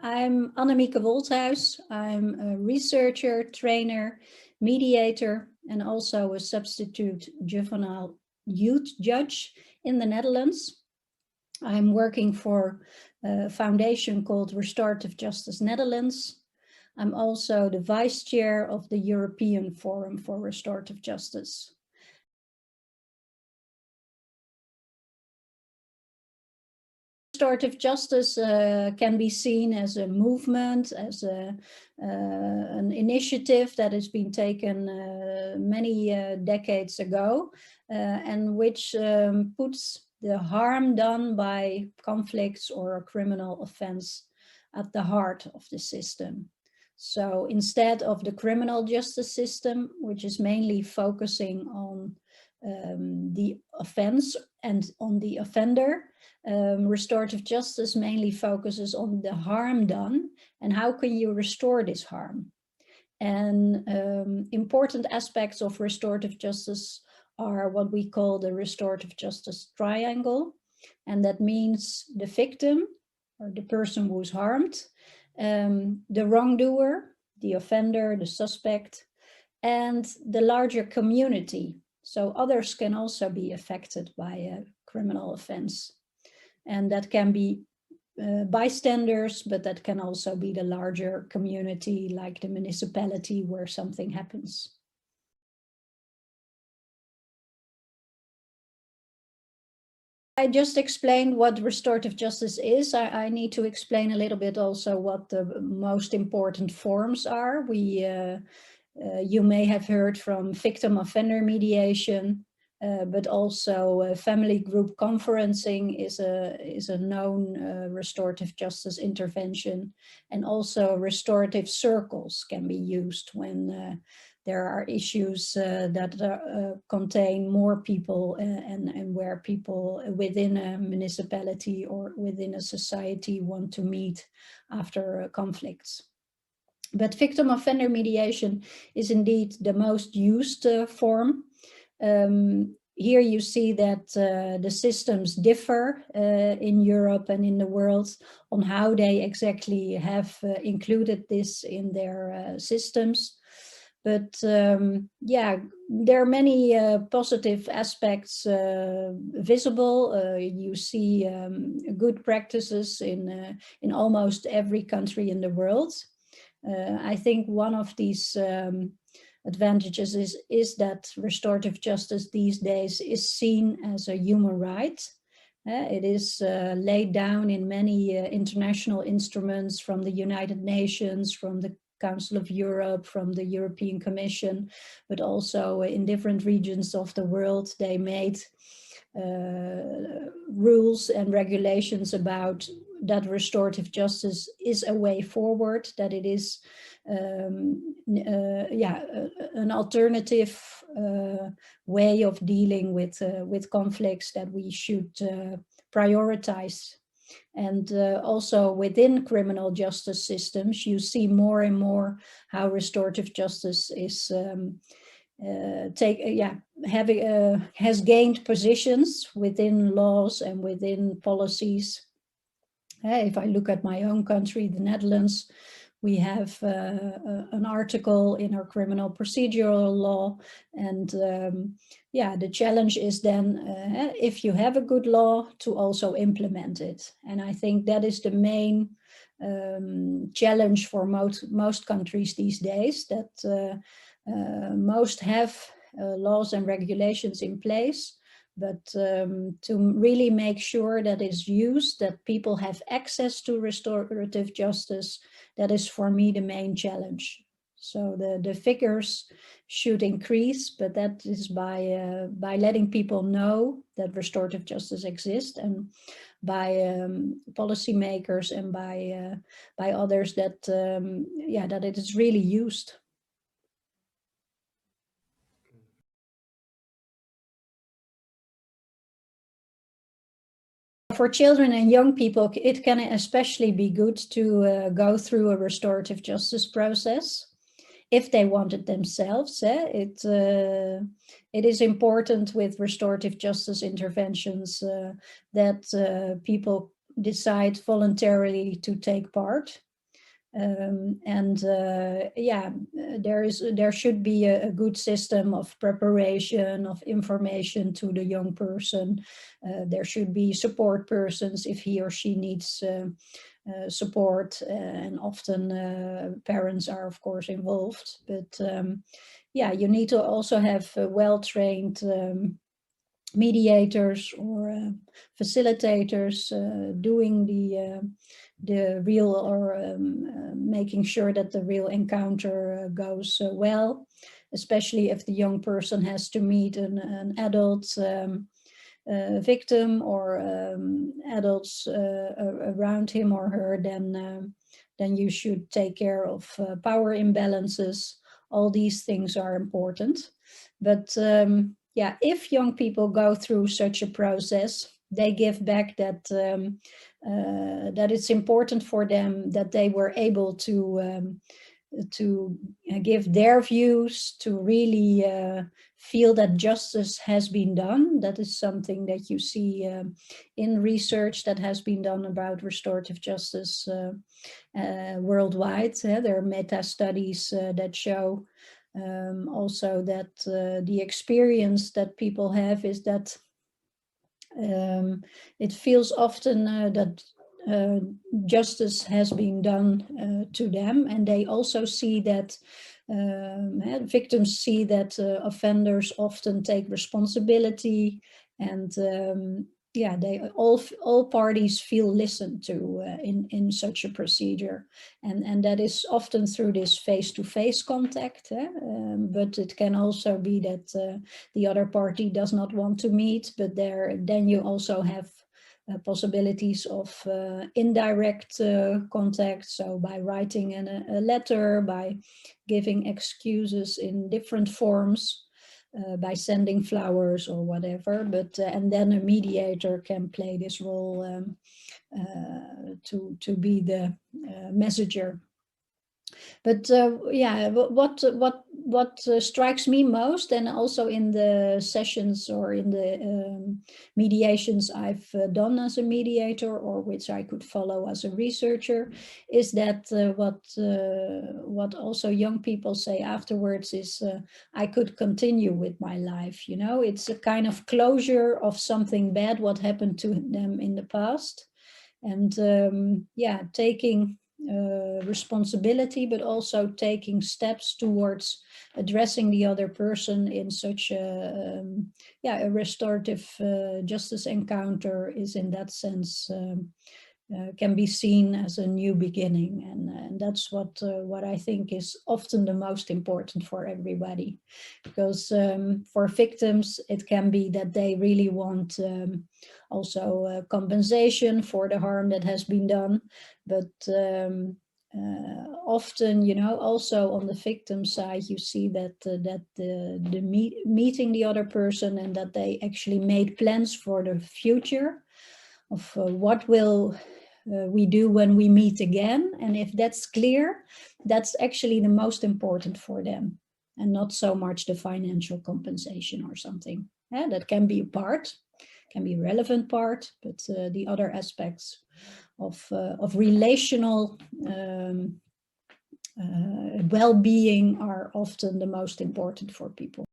I'm Annemieke Wolthuis. I'm a researcher, trainer, mediator, and also a substitute juvenile youth judge in the Netherlands. I'm working for a foundation called Restorative Justice Netherlands. I'm also the vice chair of the European Forum for Restorative Justice. Restorative justice can be seen as a movement, as an initiative that has been taken many decades ago, and which puts the harm done by conflicts or a criminal offense at the heart of the system. So instead of the criminal justice system, which is mainly focusing on the offense and on the offender, restorative justice mainly focuses on the harm done and how can you restore this harm. And important aspects of restorative justice are what we call the restorative justice triangle. And that means the victim or the person who's harmed, the wrongdoer, the offender, the suspect, and the larger community. So others can also be affected by a criminal offense. And that can be bystanders, but that can also be the larger community, like the municipality where something happens. I just explained what restorative justice is. I need to explain a little bit also what the most important forms are. You may have heard from victim-offender mediation, but also family group conferencing is a known restorative justice intervention, and also restorative circles can be used when there are issues that contain more people and where people within a municipality or within a society want to meet after conflicts. But victim-offender mediation is indeed the most used form. Here you see that the systems differ in Europe and in the world on how they exactly have included this in their systems. But yeah, there are many positive aspects visible. You see good practices in almost every country in the world. I think one of these advantages is that restorative justice these days is seen as a human right. It is laid down in many international instruments from the United Nations, from the Council of Europe, from the European Commission, but also in different regions of the world. They made rules and regulations about that restorative justice is a way forward, that it is an alternative way of dealing with conflicts that we should prioritize. And also within criminal justice systems, you see more and more how restorative justice is has gained positions within laws and within policies. If I look at my own country, the Netherlands, we have an article in our criminal procedural law, and the challenge is then if you have a good law to also implement it. And I think that is the main challenge for most countries these days, that most have laws and regulations in place, but to really make sure that it's used, that people have access to restorative justice, that is for me the main challenge. So the figures should increase, but that is by letting people know that restorative justice exists, and by policymakers and by others that that it is really used. For children and young people, it can especially be good to go through a restorative justice process if they want it themselves. It is important with restorative justice interventions that people decide voluntarily to take part. There should be a good system of preparation of information to the young person. There should be support persons if he or she needs support, and often parents are of course involved, but you need to also have well-trained mediators or facilitators doing the real, or making sure that the real encounter goes well, especially if the young person has to meet an adult victim, or adults around him or her. Then you should take care of power imbalances. All these things are important. But if young people go through such a process, they give back that that it's important for them that they were able to give their views, to really feel that justice has been done. That is something that you see in research that has been done about restorative justice worldwide. There are meta studies that show also that the experience that people have is that it feels often that justice has been done to them, and they also see that victims see that offenders often take responsibility, and they all parties feel listened to in such a procedure, and that is often through this face-to-face contact, but it can also be that the other party does not want to meet, but then you also have possibilities of indirect contact, so by writing a letter, by giving excuses in different forms, by sending flowers or whatever, but and then a mediator can play this role to be the messenger. But what strikes me most, and also in the sessions or in the mediations I've done as a mediator, or which I could follow as a researcher, is that what also young people say afterwards is, I could continue with my life. You know, it's a kind of closure of something bad what happened to them in the past, and taking responsibility, but also taking steps towards addressing the other person in such a restorative justice encounter is in that sense can be seen as a new beginning, and that's what I think is often the most important for everybody, because for victims it can be that they really want also compensation for the harm that has been done, but often, you know, also on the victim side, you see that meeting the other person, and that they actually made plans for the future of what will we do when we meet again. And if that's clear, that's actually the most important for them, and not so much the financial compensation or something. Yeah, that can be a part, can be a relevant part, but the other aspects of relational well-being are often the most important for people.